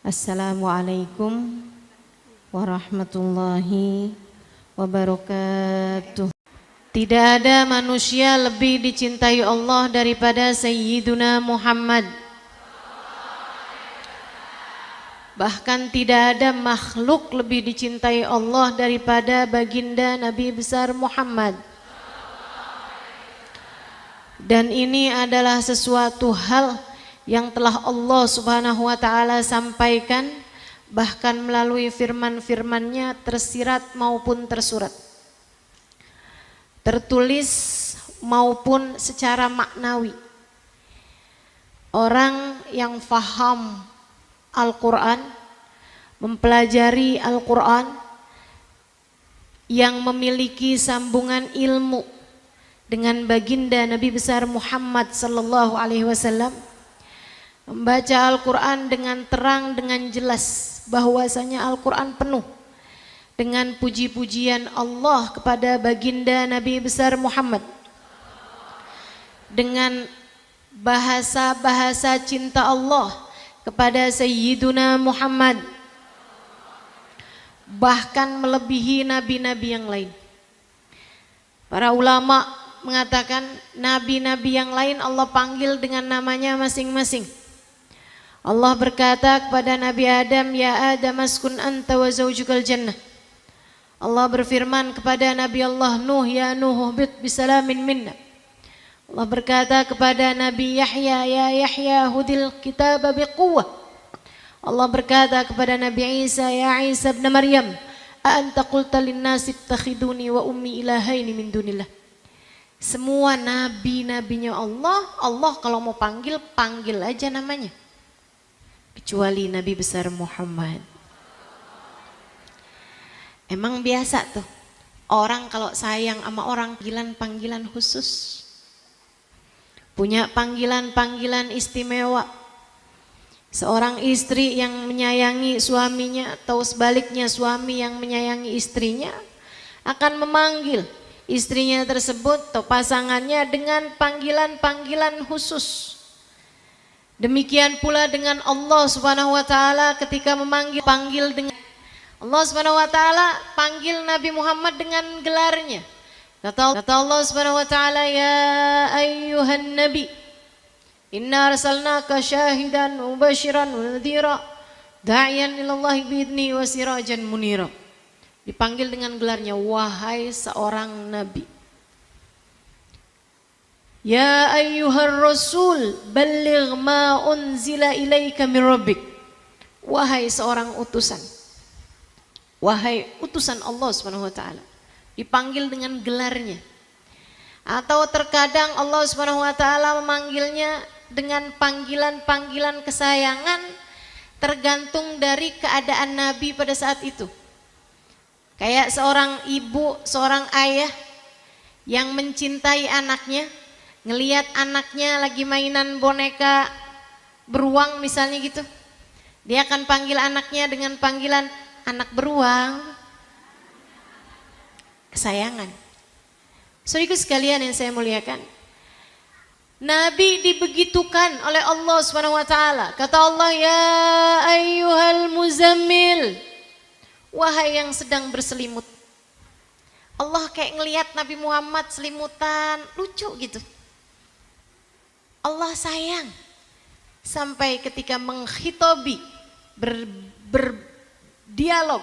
Assalamualaikum warahmatullahi wabarakatuh. Tidak ada manusia lebih dicintai Allah daripada Sayyiduna Muhammad. Bahkan tidak ada makhluk lebih dicintai Allah daripada baginda Nabi besar Muhammad. Dan ini adalah sesuatu hal yang telah Allah Subhanahu wa ta'ala sampaikan, bahkan melalui firman-firman-Nya tersirat maupun tersurat, tertulis maupun secara maknawi. Orang yang faham Al-Quran, mempelajari Al-Quran, yang memiliki sambungan ilmu dengan baginda Nabi besar Muhammad sallallahu alaihi wasallam, membaca Al-Quran dengan terang, dengan jelas bahwasanya Al-Quran penuh dengan puji-pujian Allah kepada baginda Nabi besar Muhammad, dengan bahasa-bahasa cinta Allah kepada Sayyiduna Muhammad, bahkan melebihi nabi-nabi yang lain. Para ulama mengatakan nabi-nabi yang lain Allah panggil dengan namanya masing-masing. Allah berkata kepada Nabi Adam, "Ya Adam, askun anta wa zawjukal jannah." Allah berfirman kepada Nabi Allah Nuh, "Ya Nuh, uhbit bisalamin minna." Allah berkata kepada Nabi Yahya, "Ya Yahya, hudil kitaba biquwwah." Allah berkata kepada Nabi Isa, "Ya Isa ibn Maryam, a anta qulta linnasi ittakhiduni wa ummi ilahaini min dunillah." Semua nabi-nabinya Allah kalau mau panggil, panggil aja namanya, kecuali Nabi besar Muhammad. Emang biasa tuh orang kalau sayang sama orang panggilan khusus, punya panggilan istimewa. Seorang istri yang menyayangi suaminya atau sebaliknya suami yang menyayangi istrinya akan memanggil istrinya tersebut atau pasangannya dengan panggilan khusus. Demikian pula dengan Allah Subhanahu wa ta'ala ketika panggil dengan Allah Subhanahu wa ta'ala panggil Nabi Muhammad dengan gelarnya. Kata Allah Subhanahu wa ta'ala, "Ya ayyuhan nabi, inna arsalnaka syahidan wa mubasyiran wa nadhira, da'iyan ilallahi biidni wa sirajan munira." Dipanggil dengan gelarnya, wahai seorang nabi. Ya ayyuhar rasul, balligh ma unzila ilaika min rabbik. Wahai seorang utusan, wahai utusan Allah Subhanahu wa ta'ala. Dipanggil dengan gelarnya. Atau terkadang Allah Subhanahu wa ta'ala memanggilnya dengan panggilan kesayangan, tergantung dari keadaan Nabi pada saat itu. Kayak seorang ibu, seorang ayah yang mencintai anaknya, ngelihat anaknya lagi mainan boneka beruang misalnya gitu, dia akan panggil anaknya dengan panggilan anak beruang, kesayangan. Saudaraku sekalian yang saya muliakan, Nabi dibegitukan oleh Allah Subhanahu wa ta'ala. Kata Allah, "Ya ayyuhal muzammil." Wahai yang sedang berselimut. Allah kayak ngelihat Nabi Muhammad selimutan, lucu gitu. Allah sayang sampai ketika menghitobi, berdialog,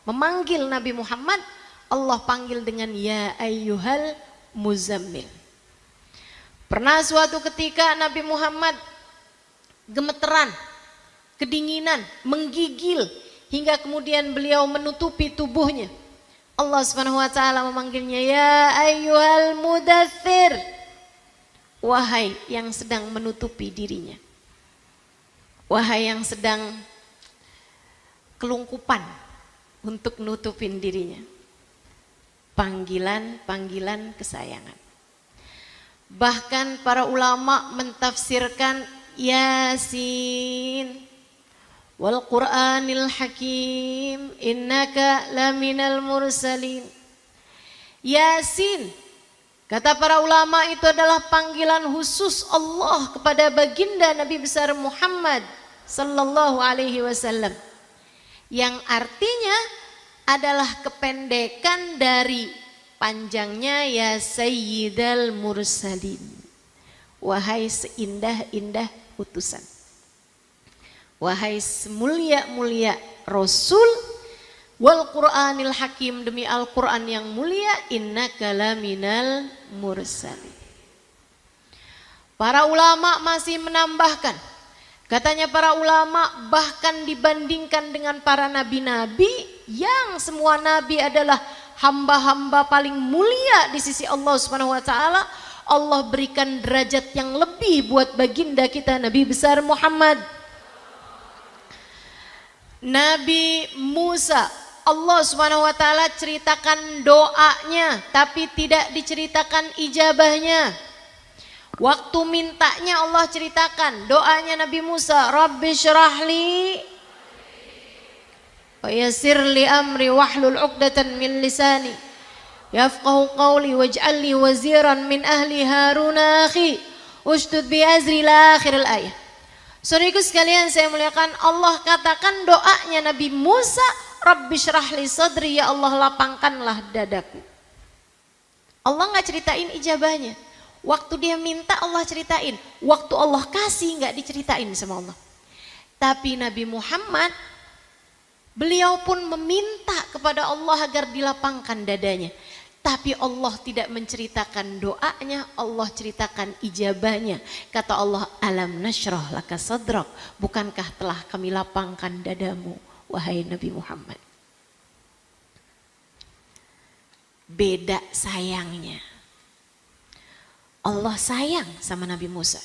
memanggil Nabi Muhammad, Allah panggil dengan ya ayyuhal muzammil. Pernah suatu ketika Nabi Muhammad gemeteran, kedinginan, menggigil, hingga kemudian beliau menutupi tubuhnya. Allah Subhanahu wa ta'ala memanggilnya, ya ayyuhal mudaththir. Wahai yang sedang menutupi dirinya, wahai yang sedang kelungkupan untuk nutupin dirinya. Panggilan kesayangan. Bahkan para ulama mentafsirkan Yasin wal Qur'anil Hakim innaka laminal mursalin. Yasin, kata para ulama, itu adalah panggilan khusus Allah kepada baginda Nabi besar Muhammad sallallahu alaihi wasallam, yang artinya adalah kependekan dari panjangnya ya Sayyidal Mursalin, wahai seindah-indah utusan, wahai semulia-mulia Rasul, wal Qur'anil Hakim, demi Al-Quran yang mulia, innaka laminal mursalin. Para ulama masih menambahkan, katanya para ulama bahkan dibandingkan dengan para nabi-nabi, yang semua nabi adalah hamba-hamba paling mulia di sisi Allah Subhanahu wa taala, Allah berikan derajat yang lebih buat baginda kita Nabi besar Muhammad. Nabi Musa, Allah Subhanahu wa taala ceritakan doanya tapi tidak diceritakan ijabahnya. Waktu mintanya Allah ceritakan doanya Nabi Musa, Rabbi syrahli wa yassir li amri wahlul 'uqdatan min lisani yafqahu qawli waj'alni waziran min ahli Harun akhi ushdud bi azri ila akhiril ayat. Saudaraku sekalian saya muliakan, Allah katakan doanya Nabi Musa, Rabbi syrahli sadri, ya Allah lapangkanlah dadaku. Allah nggak ceritain ijabahnya. Waktu dia minta Allah ceritain, waktu Allah kasih nggak diceritain sama Allah. Tapi Nabi Muhammad, beliau pun meminta kepada Allah agar dilapangkan dadanya. Tapi Allah tidak menceritakan doanya, Allah ceritakan ijabahnya. Kata Allah, alam nashrah laka sadrak, bukankah telah kami lapangkan dadamu, wahai Nabi Muhammad. Beda sayangnya. Allah sayang sama Nabi Musa.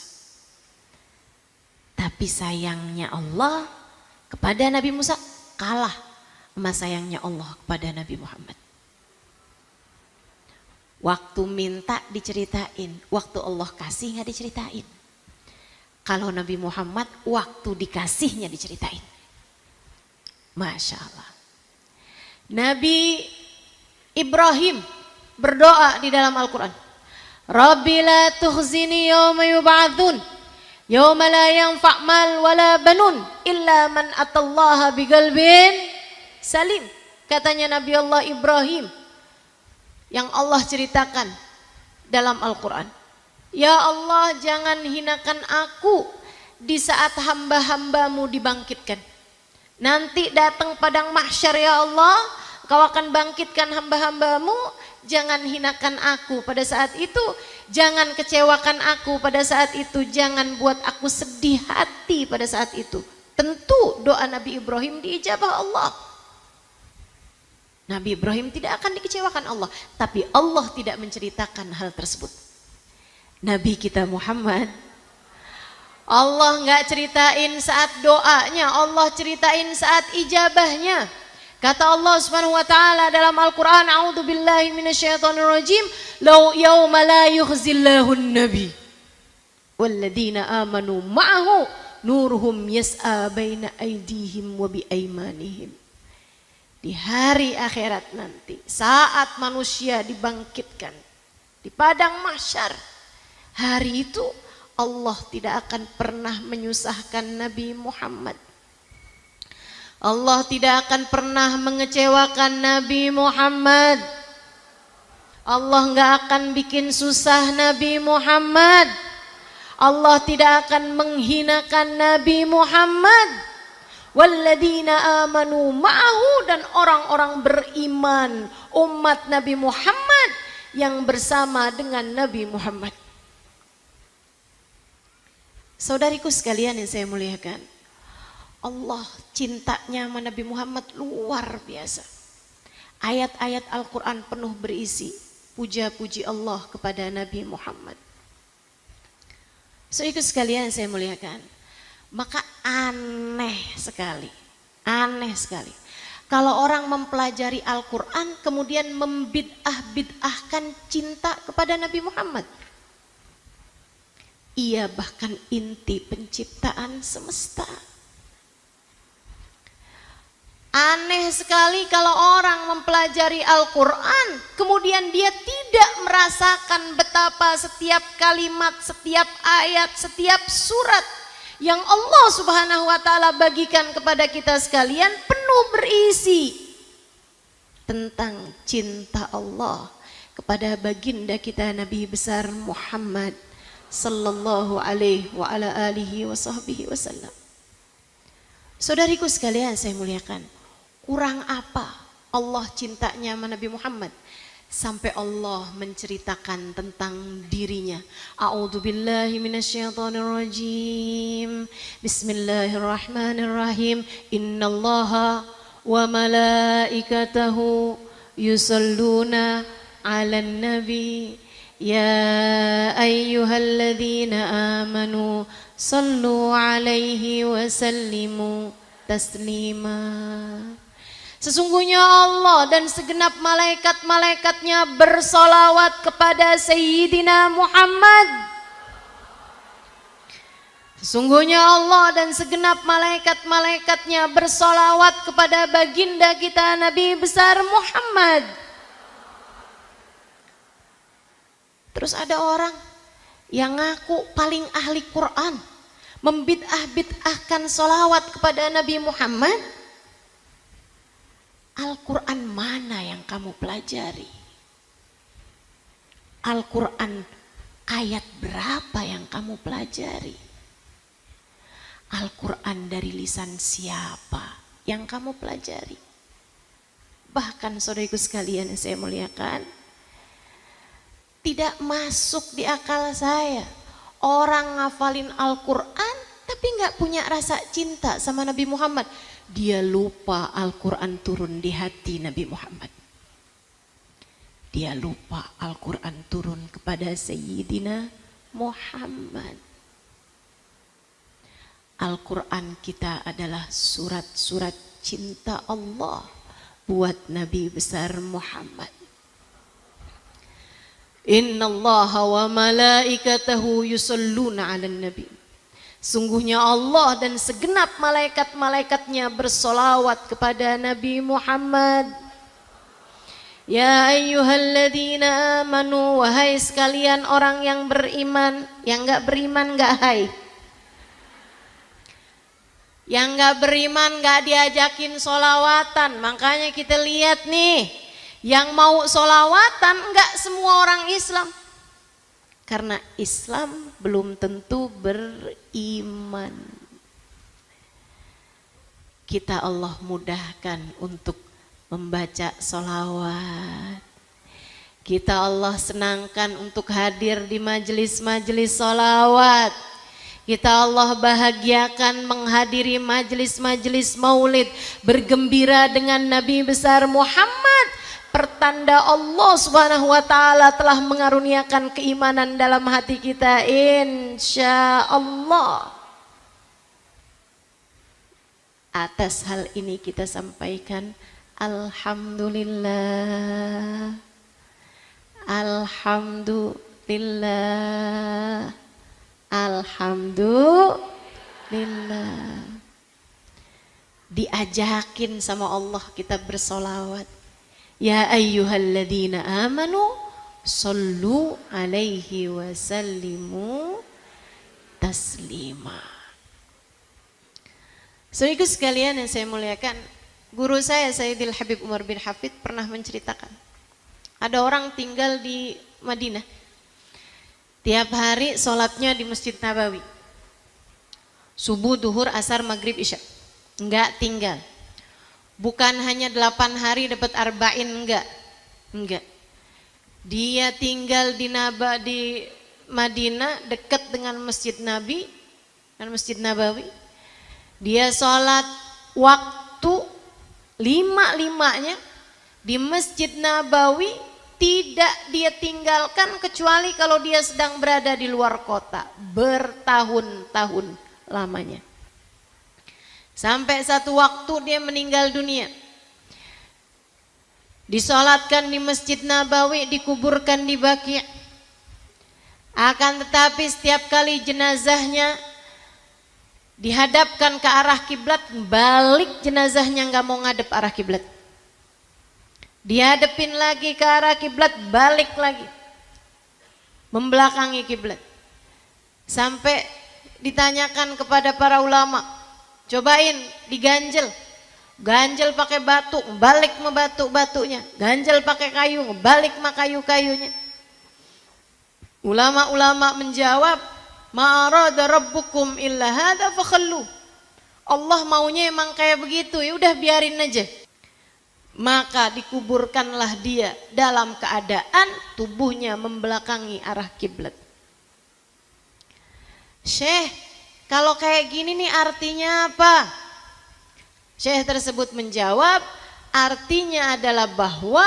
Tapi sayangnya Allah kepada Nabi Musa kalah sama sayangnya Allah kepada Nabi Muhammad. Waktu minta diceritain, waktu Allah kasih nggak diceritain. Kalau Nabi Muhammad waktu dikasihnya diceritain. Masya Allah. Nabi Ibrahim berdoa di dalam Al-Quran, Rabbi la tukhzini yawma yub'atsun yawma la yanfa' mal wala banun illa man atallaha biqalbin salim. Katanya Nabi Allah Ibrahim yang Allah ceritakan dalam Al-Quran, ya Allah jangan hinakan aku di saat hamba-hambamu dibangkitkan. Nanti datang padang mahsyar ya Allah, kau akan bangkitkan hamba-hambamu, jangan hinakan aku pada saat itu, jangan kecewakan aku pada saat itu, jangan buat aku sedih hati pada saat itu. Tentu doa Nabi Ibrahim diijabah Allah. Nabi Ibrahim tidak akan dikecewakan Allah, tapi Allah tidak menceritakan hal tersebut. Nabi kita Muhammad, Allah nggak ceritain saat doanya, Allah ceritain saat ijabahnya. Kata Allah Subhanahu wa taala dalam Al-Qur'an, a'udzubillahi minasyaitonirrajim, law yauma la yukhzillahu an-nabi walladzina amanu ma'ahu nuruhum yas'a baina aydihim wa bi aymanihim. Di hari akhirat nanti, saat manusia dibangkitkan di padang mahsyar, hari itu Allah tidak akan pernah menyusahkan Nabi Muhammad. Allah tidak akan pernah mengecewakan Nabi Muhammad. Allah nggak akan bikin susah Nabi Muhammad. Allah tidak akan menghinakan Nabi Muhammad. Walladzina amanu ma'ahu, dan orang-orang beriman umat Nabi Muhammad yang bersama dengan Nabi Muhammad. Saudariku sekalian yang saya muliakan, Allah cintanya sama Nabi Muhammad luar biasa. Ayat-ayat Al-Quran penuh berisi puja-puji Allah kepada Nabi Muhammad. Saudariku sekalian yang saya muliakan, maka aneh sekali kalau orang mempelajari Al-Quran kemudian membid'ah-bid'ahkan cinta kepada Nabi Muhammad. Ia bahkan inti penciptaan semesta. Aneh sekali kalau orang mempelajari Al-Quran kemudian dia tidak merasakan betapa setiap kalimat, setiap ayat, setiap surat yang Allah Subhanahu wa taala bagikan kepada kita sekalian penuh berisi tentang cinta Allah kepada baginda kita Nabi besar Muhammad sallallahu alaihi wa ala alihi wa sahbihi wasallam. Saudariku sekalian saya muliakan, kurang apa Allah cintanya sama Nabi Muhammad sampai Allah menceritakan tentang dirinya. A'udzubillahi minasyaitonirrajim. Bismillahirrahmanirrahim. Innallaha wa malaikatahu yusalluna 'alan nabi ya ayyuhalladzina amanu sallu 'alaihi wa sallimu taslima. Sesungguhnya Allah dan segenap malaikat-malaikatnya bersolawat kepada Sayyidina Muhammad. Sesungguhnya Allah dan segenap malaikat-malaikatnya bersolawat kepada baginda kita Nabi besar Muhammad. Terus ada orang yang ngaku paling ahli Quran, membid'ah-bid'ahkan solawat kepada Nabi Muhammad. Al-Quran mana yang kamu pelajari? Al-Quran ayat berapa yang kamu pelajari? Al-Quran dari lisan siapa yang kamu pelajari? Bahkan saudariku sekalian yang saya muliakan, tidak masuk di akal saya orang ngafalin Al-Quran tapi nggak punya rasa cinta sama Nabi Muhammad. Dia lupa Al-Quran turun di hati Nabi Muhammad. Dia lupa Al-Quran turun kepada Sayyidina Muhammad. Al-Quran kita adalah surat-surat cinta Allah buat Nabi besar Muhammad. Innallaha wa malaikatahu yusalluna 'alan nabi. Sungguhnya Allah dan segenap malaikat-malaikatnya bersolawat kepada Nabi Muhammad. Ya ayyuhalladzina amanu, wahai sekalian orang yang beriman. Yang gak beriman gak hai. Yang gak beriman gak diajakin solawatan. Makanya kita lihat nih, yang mau solawatan gak semua orang Islam. Karena Islam belum tentu beriman. Kita Allah mudahkan untuk membaca solawat. Kita Allah senangkan untuk hadir di majelis-majelis solawat. Kita Allah bahagiakan menghadiri majelis-majelis maulid. Bergembira dengan Nabi besar Muhammad. Pertanda Allah Subhanahu wa taala telah mengaruniakan keimanan dalam hati kita, insya Allah. Atas hal ini kita sampaikan alhamdulillah. Alhamdulillah. Alhamdulillah. Diajakin sama Allah kita bersolawat. Ya ayyuhalladzina amanu sallu alaihi wa sallimu taslima. Saudaraku sekalian yang saya muliakan, guru saya Sayyidil Habib Umar bin Hafid pernah menceritakan, ada orang tinggal di Madinah, tiap hari sholatnya di Masjid Nabawi, subuh, duhur, asar, maghrib, isya, enggak tinggal. Bukan hanya 8 hari dapat arba'in, enggak. Dia tinggal di Madinah dekat dengan Masjid Nabi dan Masjid Nabawi. Dia sholat waktu 5-5-nya di Masjid Nabawi, tidak dia tinggalkan kecuali kalau dia sedang berada di luar kota, bertahun-tahun lamanya. Sampai satu waktu dia meninggal dunia. Disolatkan di Masjid Nabawi, dikuburkan di Baqi'. Akan tetapi setiap kali jenazahnya dihadapkan ke arah kiblat, balik jenazahnya nggak mau ngadep arah kiblat. Dihadapin lagi ke arah kiblat, balik lagi, membelakangi kiblat. Sampai ditanyakan kepada para ulama, cobain diganjel. Ganjel pakai batu, balik sama batu-batunya. Ganjel pakai kayu, balik sama kayu-kayunya. Ulama-ulama menjawab, ma arada rabbukum illa hadza fakhallu. Allah maunya emang kayak begitu, ya udah biarin aja. Maka dikuburkanlah dia dalam keadaan tubuhnya membelakangi arah kiblat. Syekh, kalau kayak gini nih artinya apa? Syekh tersebut menjawab, artinya adalah bahwa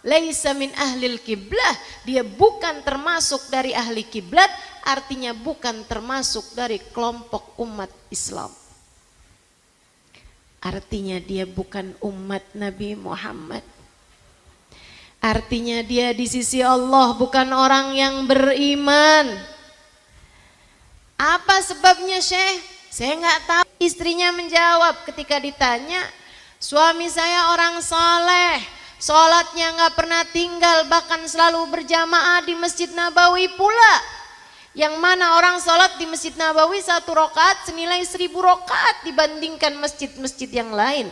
laisa min ahlil kiblah, dia bukan termasuk dari ahli kiblat, artinya bukan termasuk dari kelompok umat Islam. Artinya dia bukan umat Nabi Muhammad. Artinya dia di sisi Allah bukan orang yang beriman. Apa sebabnya, Syekh? Saya nggak tahu. Istrinya menjawab ketika ditanya, suami saya orang saleh, sholatnya nggak pernah tinggal, bahkan selalu berjamaah di Masjid Nabawi pula. Yang mana orang sholat di Masjid Nabawi 1 rakaat senilai 1000 rakaat dibandingkan masjid-masjid yang lain.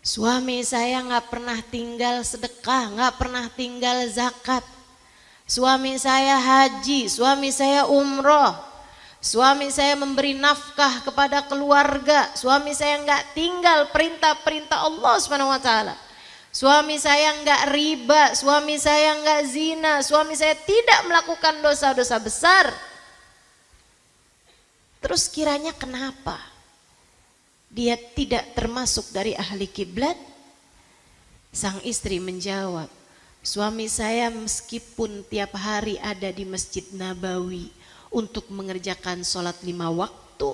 Suami saya nggak pernah tinggal sedekah, nggak pernah tinggal zakat. Suami saya haji, suami saya umroh, suami saya memberi nafkah kepada keluarga, suami saya nggak tinggal perintah-perintah Allah SWT. Suami saya nggak riba, suami saya nggak zina, suami saya tidak melakukan dosa-dosa besar. Terus kiranya kenapa dia tidak termasuk dari ahli kiblat? Sang istri menjawab, suami saya meskipun tiap hari ada di Masjid Nabawi untuk mengerjakan sholat 5 waktu,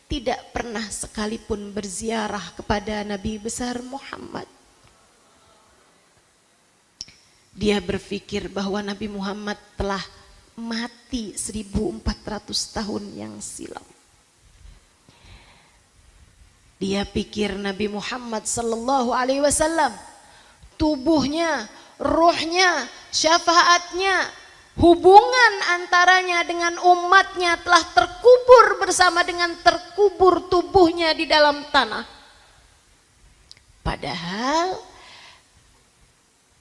tidak pernah sekalipun berziarah kepada Nabi besar Muhammad. Dia berpikir bahwa Nabi Muhammad telah mati 1400 tahun yang silam. Dia pikir Nabi Muhammad sallallahu alaihi wasallam tubuhnya, ruhnya, syafaatnya, hubungan antaranya dengan umatnya telah terkubur bersama dengan terkubur tubuhnya di dalam tanah. Padahal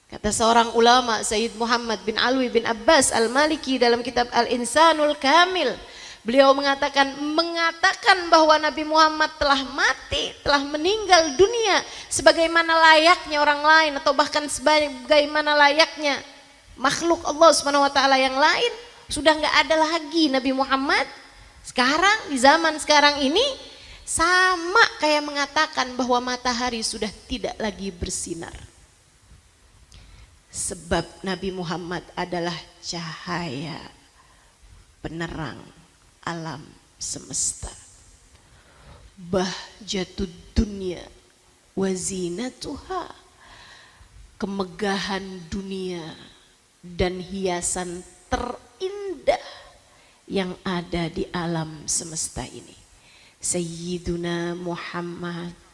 kata seorang ulama, Sayyid Muhammad bin Alwi bin Abbas Al-Maliki dalam kitab Al-Insanul Kamil, beliau mengatakan bahwa Nabi Muhammad telah mati, telah meninggal dunia sebagaimana layaknya orang lain, atau bahkan sebagaimana layaknya makhluk Allah SWT yang lain. Sudah nggak ada lagi Nabi Muhammad. Sekarang, di zaman sekarang ini, sama kayak mengatakan bahwa matahari sudah tidak lagi bersinar. Sebab Nabi Muhammad adalah cahaya penerang alam semesta. Bahjatud dunya wa zinatuha, kemegahan dunia dan hiasan terindah yang ada di alam semesta ini. Sayyiduna Muhammad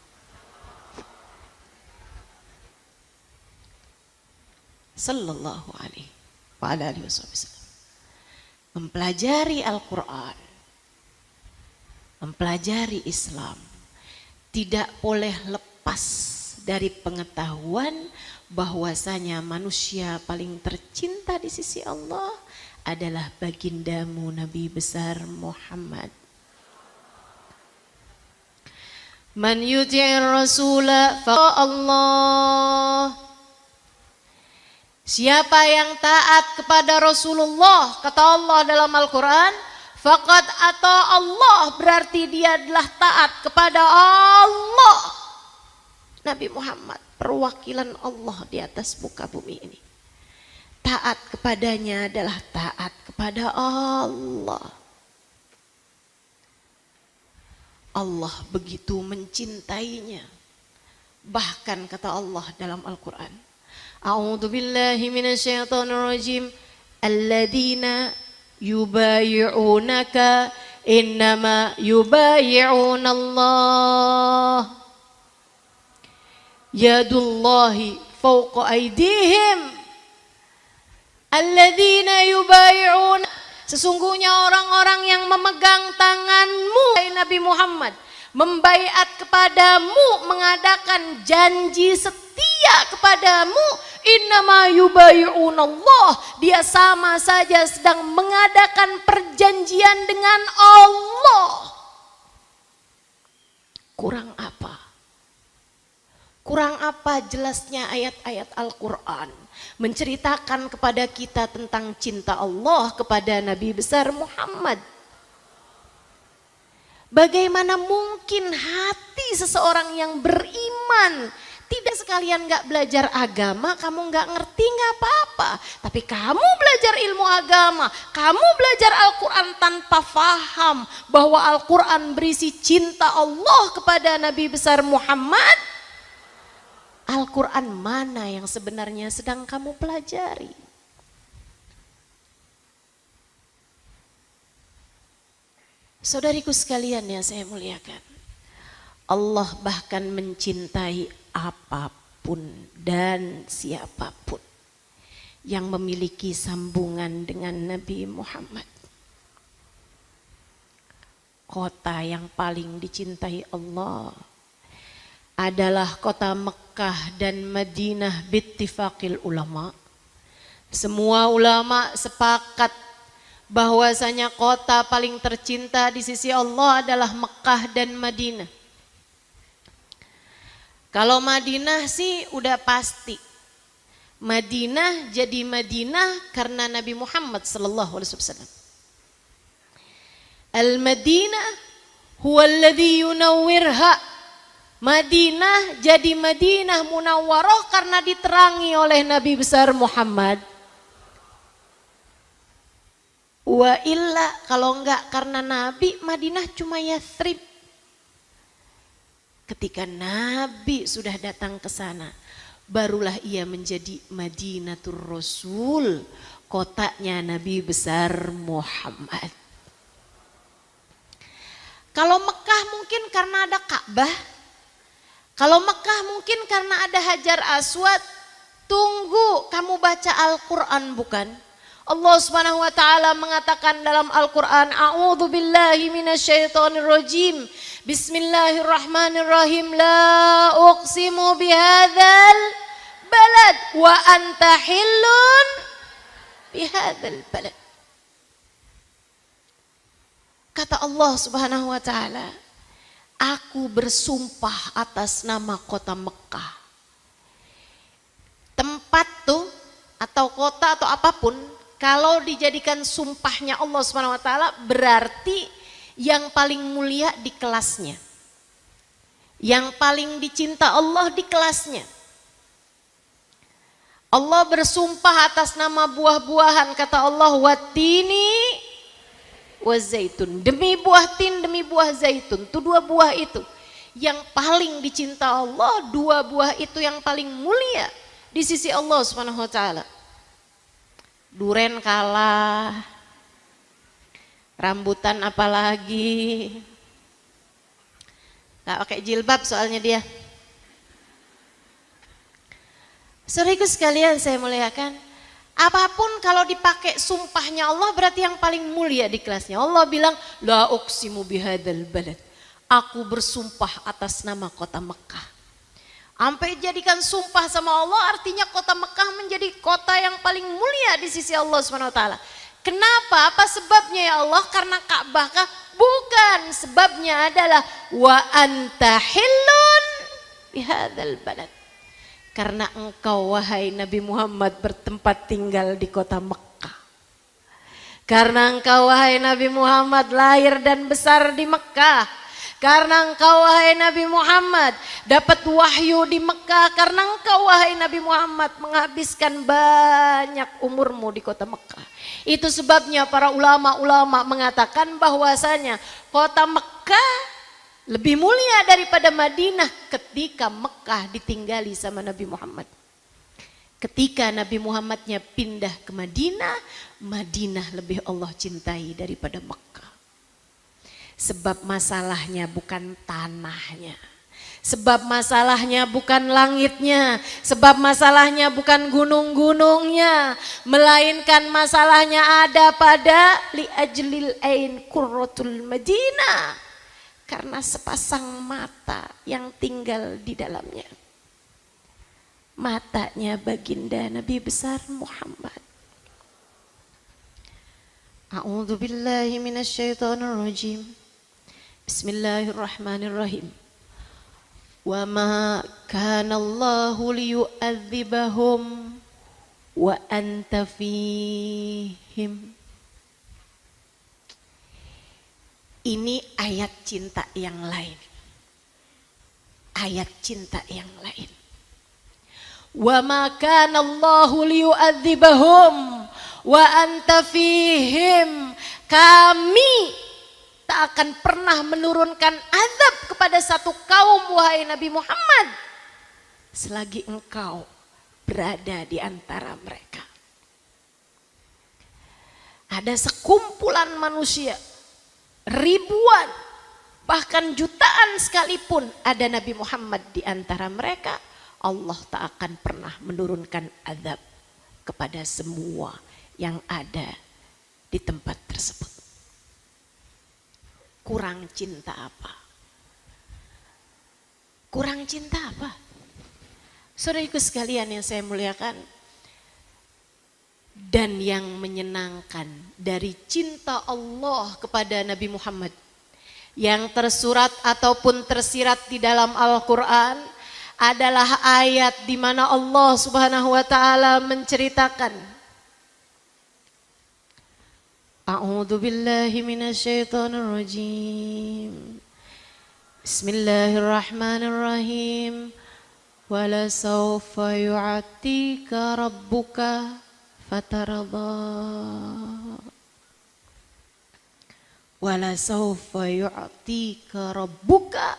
sallallahu alaihi wa alihi wasallam mempelajari Al-Quran, mempelajari Islam, tidak boleh lepas dari pengetahuan bahwasanya manusia paling tercinta di sisi Allah adalah bagindamu Nabi besar Muhammad. Man yuti'ir rasula fa Allah. Siapa yang taat kepada Rasulullah, kata Allah dalam Al-Quran, faqad ata Allah, berarti dia adalah taat kepada Allah. Nabi Muhammad perwakilan Allah di atas muka bumi ini. Taat kepadanya adalah taat kepada Allah. Allah begitu mencintainya. Bahkan kata Allah dalam Al-Quran, A'udzu billahi minasyaitonir rajim. Alladzina yubayyi'unaka innama yubayyi'una Allah. Yadullahi fawqa aydihim. Alladzina yubayyi'una Sesungguhnya orang-orang yang memegang tanganmu, Nabi Muhammad, membaiat kepadamu, mengadakan janji setia kepadamu, innama yubayi'unallah, dia sama saja sedang mengadakan perjanjian dengan Allah. Kurang apa? Kurang apa jelasnya ayat-ayat Al-Quran menceritakan kepada kita tentang cinta Allah kepada Nabi besar Muhammad. Bagaimana mungkin hati seseorang yang beriman tidak sekalian gak belajar agama, kamu gak ngerti gak apa-apa. Tapi kamu belajar ilmu agama, kamu belajar Al-Quran tanpa faham bahwa Al-Quran berisi cinta Allah kepada Nabi besar Muhammad. Al-Quran mana yang sebenarnya sedang kamu pelajari? Saudariku sekalian yang saya muliakan, Allah bahkan mencintai apapun dan siapapun yang memiliki sambungan dengan Nabi Muhammad. Kota yang paling dicintai Allah adalah kota Mekah dan Madinah bittifaqil ulama. Semua ulama sepakat bahwasanya kota paling tercinta di sisi Allah adalah Mekah dan Madinah. Kalau Madinah sih udah pasti. Madinah jadi Madinah karena Nabi Muhammad sallallahu alaihi wasallam. Al-Madinah huwa alladhi yunawwirha. Madinah jadi Madinah Munawwarah karena diterangi oleh Nabi besar Muhammad. Wa illa, kalau enggak karena Nabi, Madinah cuma Yathrib. Ketika Nabi sudah datang ke sana, barulah ia menjadi Madinatul Rasul, kotanya Nabi besar Muhammad. Kalau Mekah mungkin karena ada Ka'bah, kalau Mekah mungkin karena ada Hajar Aswad. Tunggu, kamu baca Al-Quran bukan? Allah Subhanahu wa taala mengatakan dalam Al-Qur'an, a'udzu billahi minasyaitonir rajim. Bismillahirrahmanirrahim. La uqsimu bihadzal balad wa anta hillun bihadzal balad. Kata Allah Subhanahu wa taala, aku bersumpah atas nama kota Mekah. Tempat tuh atau kota atau apapun, kalau dijadikan sumpahnya Allah Subhanahu wa taala, berarti yang paling mulia di kelasnya. Yang paling dicinta Allah di kelasnya. Allah bersumpah atas nama buah-buahan, kata Allah, wattini wazaitun. Demi buah tin, demi buah zaitun. Itu dua buah itu yang paling dicinta Allah, dua buah itu yang paling mulia di sisi Allah Subhanahu wa taala. Duren kalah, rambutan apalagi, gak pakai jilbab soalnya dia. Saudaraku sekalian saya muliakan, apapun kalau dipakai sumpahnya Allah berarti yang paling mulia di kelasnya. Allah bilang, la uqsimu bihadzal balad, aku bersumpah atas nama kota Mekah. Sampai jadikan sumpah sama Allah, artinya kota Mekah menjadi kota yang paling mulia di sisi Allah Subhanahu wa taala. Kenapa? Apa sebabnya ya Allah? Karena Ka'bah kah? Bukan, sebabnya adalah wa anta hillun bihadzal balad. Karena engkau wahai Nabi Muhammad bertempat tinggal di kota Mekah. Karena engkau wahai Nabi Muhammad lahir dan besar di Mekah. Karena engkau wahai Nabi Muhammad dapat wahyu di Mekah. Karena engkau wahai Nabi Muhammad menghabiskan banyak umurmu di kota Mekah. Itu sebabnya para ulama-ulama mengatakan bahwasanya kota Mekah lebih mulia daripada Madinah ketika Mekah ditinggali sama Nabi Muhammad. Ketika Nabi Muhammadnya pindah ke Madinah, Madinah lebih Allah cintai daripada Mekah. Sebab masalahnya bukan tanahnya, Sebab masalahnya bukan langitnya, sebab masalahnya bukan gunung-gunungnya, melainkan masalahnya ada pada li ajlil ain qurratul madinah, karena sepasang mata yang tinggal di dalamnya. Matanya baginda Nabi besar Muhammad. A'udzu billahi minasyaitonir rajim. Bismillahirrahmanirrahim. Wa ma kana Allahu liyu'adzibahum wa anta fihim. Ini ayat cinta yang lain. Ayat cinta yang lain. Wa ma kana Allahu liyu'adzibahum wa anta fihim. Kami tak akan pernah menurunkan azab kepada satu kaum, wahai Nabi Muhammad, selagi engkau berada di antara mereka. Ada sekumpulan manusia, ribuan, bahkan jutaan sekalipun ada Nabi Muhammad di antara mereka, Allah tak akan pernah menurunkan azab kepada semua yang ada di tempat tersebut. Kurang cinta apa? Kurang cinta apa? Saudaraku sekalian yang saya muliakan, dan yang menyenangkan dari cinta Allah kepada Nabi Muhammad yang tersurat ataupun tersirat di dalam Al-Quran adalah ayat di mana Allah Subhanahu wa taala menceritakan, A'udzu billahi minasyaitonir rajim. Bismillahirrahmanirrahim. Wala sawfa yu'tika rabbuka fatarda. Wala sawfa yu'tika rabbuka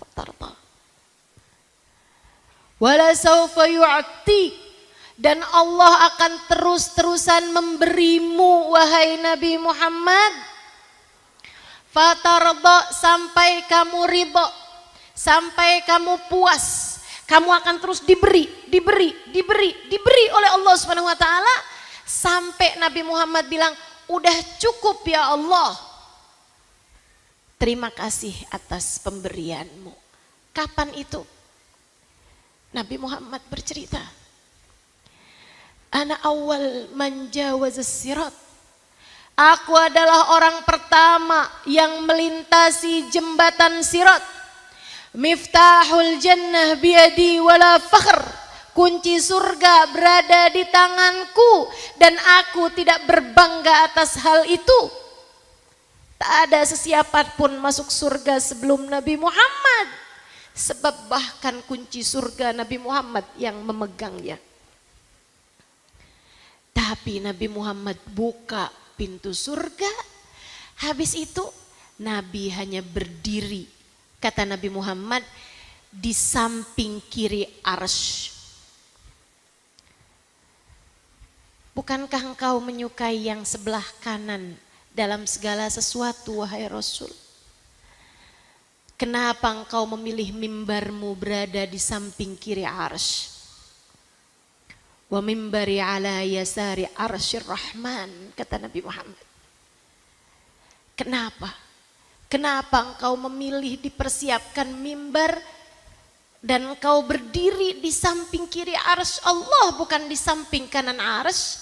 fatarda. Wala sawfa yu'tik. Dan Allah akan terus-terusan memberimu, wahai Nabi Muhammad, fatarda, sampai kamu ridho, sampai kamu puas. Kamu akan terus diberi oleh Allah Subhanahu wa taala, sampai Nabi Muhammad bilang, udah cukup ya Allah. Terima kasih atas pemberianmu. Kapan itu? Nabi Muhammad bercerita, Ana awal manjawaz sirat. Aku adalah orang pertama yang melintasi jembatan sirat. Miftahul jannah biyadi wala fakhr. Kunci surga berada di tanganku dan aku tidak berbangga atas hal itu. Tak ada sesiapa pun masuk surga sebelum Nabi Muhammad, sebab bahkan kunci surga Nabi Muhammad yang memegangnya. Tapi Nabi Muhammad buka pintu surga, habis itu Nabi hanya berdiri, kata Nabi Muhammad, di samping kiri arsy. Bukankah engkau menyukai yang sebelah kanan dalam segala sesuatu, wahai Rasul? Kenapa engkau memilih mimbarmu berada di samping kiri arsy? Wa mimbari ala yasari arsyir rahman, kata Nabi Muhammad. Kenapa? Kenapa engkau memilih dipersiapkan mimbar dan engkau berdiri di samping kiri arsy Allah, bukan di samping kanan arsy?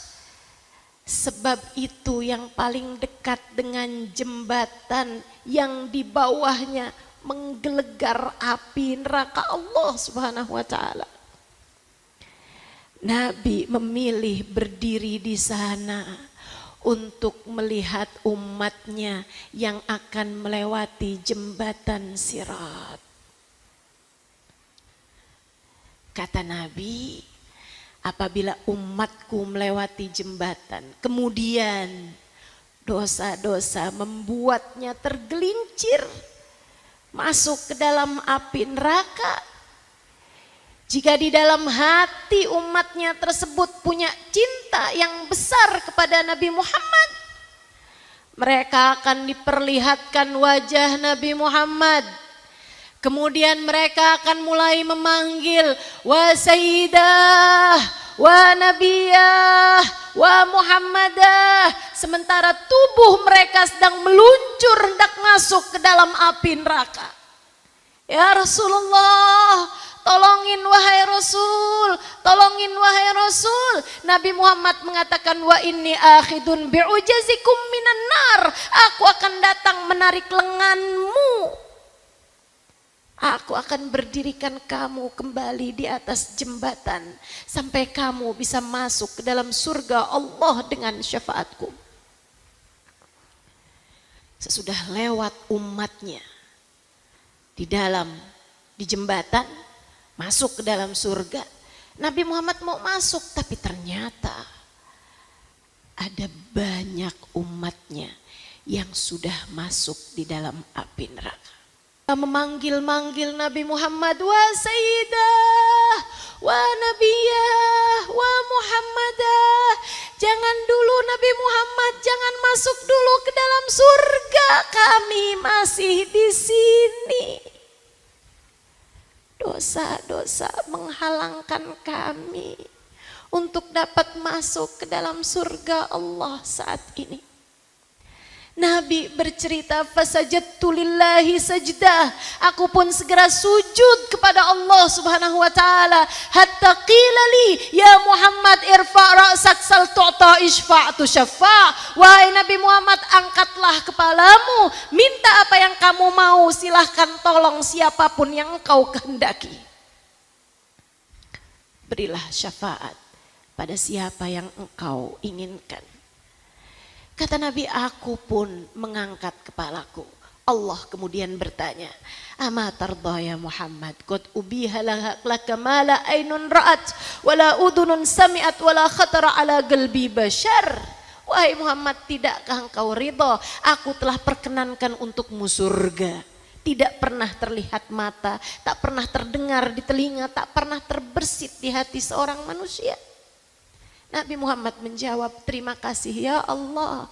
Sebab itu yang paling dekat dengan jembatan yang di bawahnya menggelegar api neraka Allah Subhanahu wa taala. Nabi memilih berdiri di sana untuk melihat umatnya yang akan melewati jembatan sirat. Kata Nabi, apabila umatku melewati jembatan, kemudian dosa-dosa membuatnya tergelincir masuk ke dalam api neraka, jika di dalam hati umatnya tersebut punya cinta yang besar kepada Nabi Muhammad, mereka akan diperlihatkan wajah Nabi Muhammad Kemudian mereka akan mulai memanggil wa sayyidah, wa nabiyah, wa muhammadah. Sementara tubuh mereka sedang meluncur hendak masuk ke dalam api neraka. Ya Rasulullah, tolongin wahai Rasul, tolongin wahai Rasul. Nabi Muhammad mengatakan wa inni akhidun bi'ujazikum minan nar. Aku akan datang menarik lenganmu. Aku akan berdirikan kamu kembali di atas jembatan sampai kamu bisa masuk ke dalam surga Allah dengan syafaatku. Sesudah lewat umatnya di jembatan masuk ke dalam surga, Nabi Muhammad mau masuk tapi ternyata ada banyak umatnya yang sudah masuk di dalam api neraka. Memanggil-manggil Nabi Muhammad wa sayyidah, wa nabiyah, wa muhammadah. Jangan dulu Nabi Muhammad, jangan masuk dulu ke dalam surga, kami masih di sini. Dosa-dosa menghalangkan kami untuk dapat masuk ke dalam surga Allah saat ini. Nabi bercerita, fasajadtu lillahi sajdah, aku pun segera sujud kepada Allah Subhanahu wa taala, hatta qila li ya Muhammad irfa ra'sak sal tu'ta isfa'tu syafa'. Wahai Nabi Muhammad, angkatlah kepalamu, minta apa yang kamu mau, silahkan tolong siapapun yang engkau kehendaki. Berilah syafaat pada siapa yang engkau inginkan. Kata Nabi, aku pun mengangkat kepalaku. Allah kemudian bertanya, ama tardha ya Muhammad qad ubiha laka ma la ainun ra'at wala udhunun sami'at wala khatara ala qalbi bashar. Wahai Muhammad, tidakkah engkau ridha? Aku telah perkenankan untukmu surga. Tidak pernah terlihat mata, tak pernah terdengar di telinga, tak pernah terbersit di hati seorang manusia. Nabi Muhammad menjawab, terima kasih ya Allah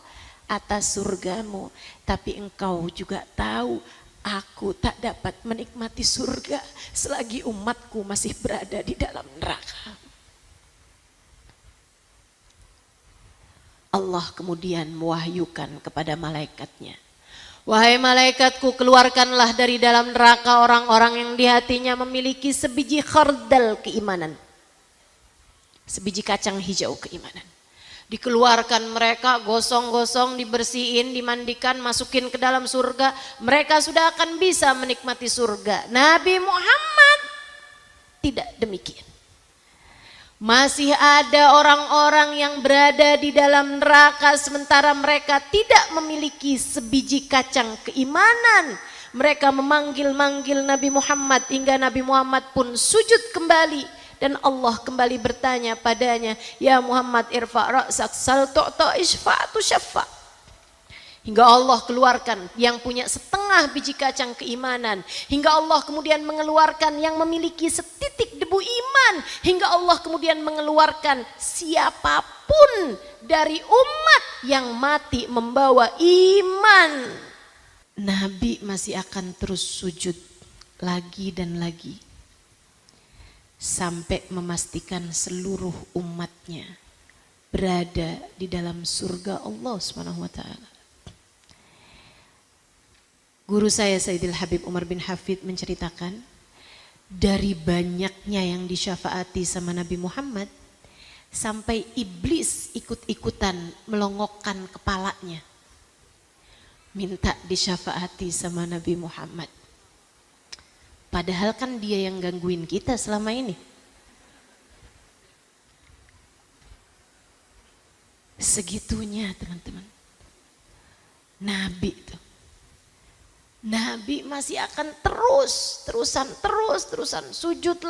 atas surgamu, tapi engkau juga tahu aku tak dapat menikmati surga selagi umatku masih berada di dalam neraka. Allah kemudian mewahyukan kepada malaikatnya, wahai malaikatku, keluarkanlah dari dalam neraka orang-orang yang di hatinya memiliki sebiji khardal keimanan. Sebiji kacang hijau keimanan. Dikeluarkan mereka, gosong-gosong, dibersihin, dimandikan, masukin ke dalam surga. Mereka sudah akan bisa menikmati surga. Nabi Muhammad tidak demikian. Masih ada orang-orang yang berada di dalam neraka sementara mereka tidak memiliki sebiji kacang keimanan. Mereka memanggil-manggil Nabi Muhammad hingga Nabi Muhammad pun sujud kembali. Dan Allah kembali bertanya padanya, ya Muhammad irfa' ra'sak sal tu'ta isfa'tu syafa'. Hingga Allah keluarkan yang punya setengah biji kacang keimanan. Hingga Allah kemudian mengeluarkan yang memiliki setitik debu iman. Hingga Allah kemudian mengeluarkan siapapun dari umat yang mati membawa iman. Nabi masih akan terus sujud lagi dan lagi. Sampai memastikan seluruh umatnya berada di dalam surga Allah Subhanahu wa taala. Guru saya Sayyidil Habib Umar bin Hafid menceritakan, dari banyaknya yang disyafaati sama Nabi Muhammad, sampai iblis ikut-ikutan melongokkan kepalanya minta disyafaati sama Nabi Muhammad. Padahal kan dia yang gangguin kita selama ini. Segitunya teman-teman. Nabi itu. Nabi masih akan terusan sujud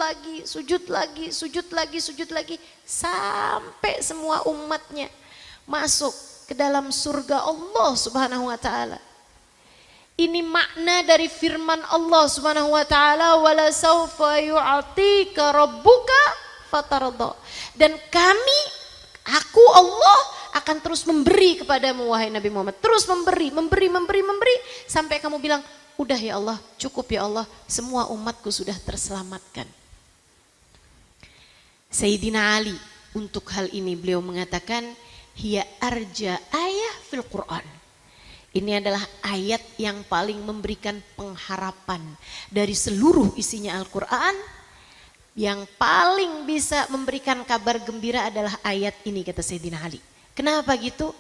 lagi sampai semua umatnya masuk ke dalam surga Allah Subhanahu wa taala. Ini makna dari firman Allah Subhanahu wa taala, wala saufa yu'tika rabbuka fatarda. Dan aku Allah akan terus memberi kepadamu wahai Nabi Muhammad. Terus memberi sampai kamu bilang, udah ya Allah, cukup ya Allah, semua umatku sudah terselamatkan. Sayyidina Ali untuk hal ini beliau mengatakan, hiya arja ayah fil Quran. Ini adalah ayat yang paling memberikan pengharapan dari seluruh isinya Al-Quran. Yang paling bisa memberikan kabar gembira adalah ayat ini, kata Sayyidina Ali. Kenapa gitu?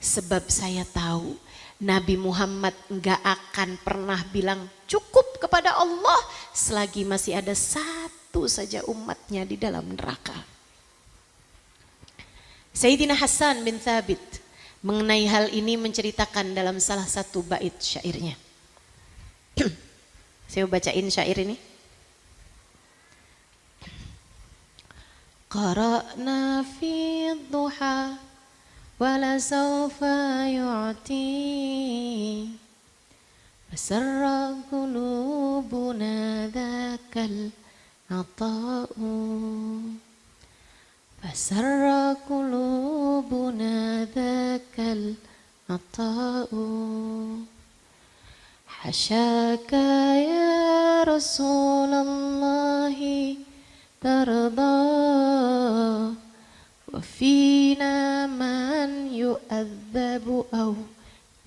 Sebab saya tahu Nabi Muhammad enggak akan pernah bilang cukup kepada Allah selagi masih ada satu saja umatnya di dalam neraka. Sayyidina Hasan bin Thabit mengenai hal ini menceritakan dalam salah satu bait syairnya. Saya bacain syair ini. Qara'na fi dhuha wala sawfa yu'ti fasarra qulubuna dzakal ata'u fasarra qulubuna dzakal ata'u hasyaka ya Rasulallahi tarda wa fina man yu'adzabu aw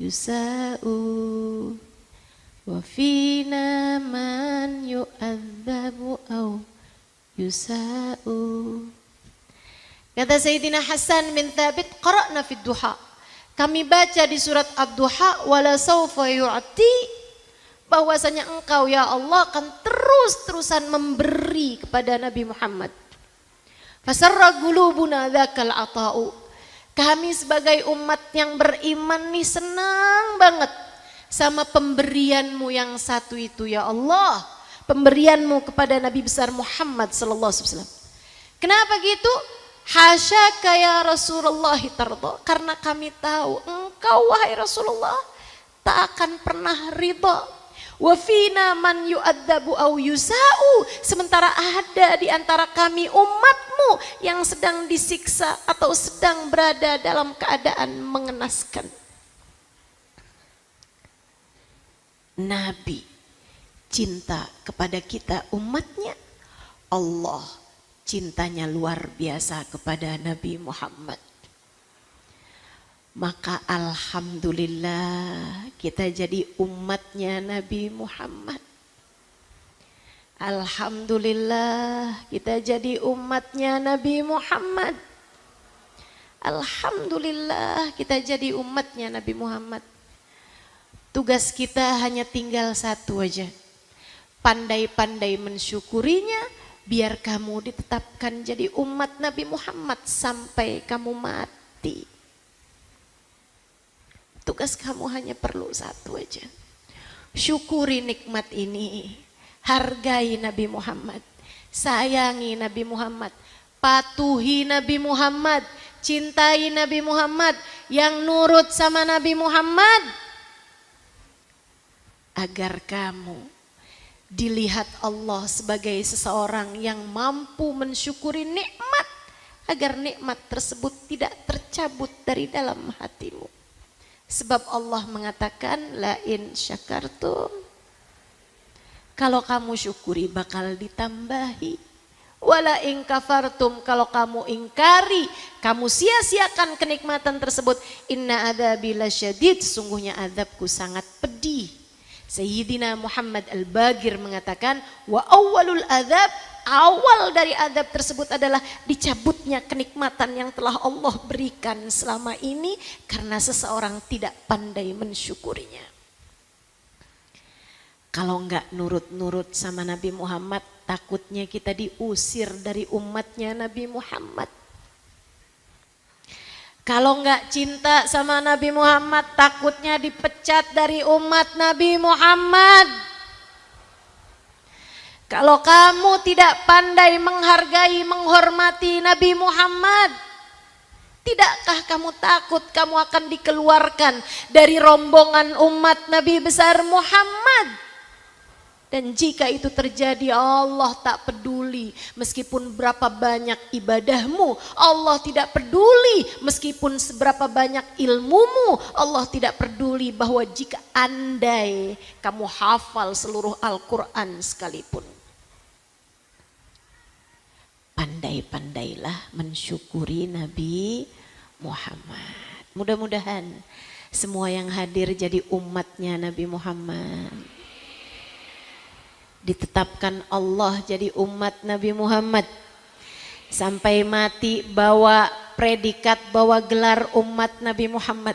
yusa'u wa fina man yu'adzabu aw yusa'u. Kata Sayyidina Hasan bin Thabit, qara'na fid duha, kami baca di surat Ad-Duha, wala sawfa yu'ti, bahwasanya engkau ya Allah akan terus-terusan memberi kepada Nabi Muhammad. Fasarra qulubuna dzakal ata'u, kami sebagai umat yang beriman nih senang banget sama pemberianmu yang satu itu ya Allah, pemberianmu kepada Nabi besar Muhammad sallallahu alaihi wasallam. Kenapa gitu? Hasyaka ya Rasulullah tarda, karena kami tahu engkau wahai Rasulullah tak akan pernah ridha. Wa fina man yu'adzabu aw yusa'u, sementara ada di antara kami umatmu yang sedang disiksa atau sedang berada dalam keadaan mengenaskan. Nabi cinta kepada kita umatnya, Allah cintanya luar biasa kepada Nabi Muhammad. Maka alhamdulillah kita jadi umatnya Nabi Muhammad. Alhamdulillah kita jadi umatnya Nabi Muhammad. Alhamdulillah kita jadi umatnya Nabi Muhammad. Tugas kita hanya tinggal satu aja. Pandai-pandai mensyukurinya, biar kamu ditetapkan jadi umat Nabi Muhammad sampai kamu mati. Tugas kamu hanya perlu satu aja. Syukuri nikmat ini. Hargai Nabi Muhammad. Sayangi Nabi Muhammad. Patuhi Nabi Muhammad. Cintai Nabi Muhammad. Yang nurut sama Nabi Muhammad. Agar kamu dilihat Allah sebagai seseorang yang mampu mensyukuri nikmat. Agar nikmat tersebut tidak tercabut dari dalam hatimu. Sebab Allah mengatakan la in syakartum, kalau kamu syukuri bakal ditambahi. Wala in kafartum, kalau kamu ingkari, kamu sia-siakan kenikmatan tersebut. Inna adzabi lasyadid, sungguhnya azabku sangat pedih. Sayyidina Muhammad Al-Bagir mengatakan wa awwalul adzab, awal dari azab tersebut adalah dicabutnya kenikmatan yang telah Allah berikan selama ini karena seseorang tidak pandai mensyukurinya. Kalau enggak nurut-nurut sama Nabi Muhammad, takutnya kita diusir dari umatnya Nabi Muhammad. Kalau enggak cinta sama Nabi Muhammad, takutnya dipecat dari umat Nabi Muhammad. Kalau kamu tidak pandai menghargai, menghormati Nabi Muhammad, tidakkah kamu takut kamu akan dikeluarkan dari rombongan umat Nabi besar Muhammad? Dan jika itu terjadi, Allah tak peduli meskipun berapa banyak ibadahmu, Allah tidak peduli meskipun seberapa banyak ilmumu, Allah tidak peduli bahwa jika andai kamu hafal seluruh Al-Quran sekalipun. Pandai-pandailah mensyukuri Nabi Muhammad. Mudah-mudahan semua yang hadir jadi umatnya Nabi Muhammad. Ditetapkan Allah jadi umat Nabi Muhammad. Sampai mati bawa predikat, bawa gelar umat Nabi Muhammad.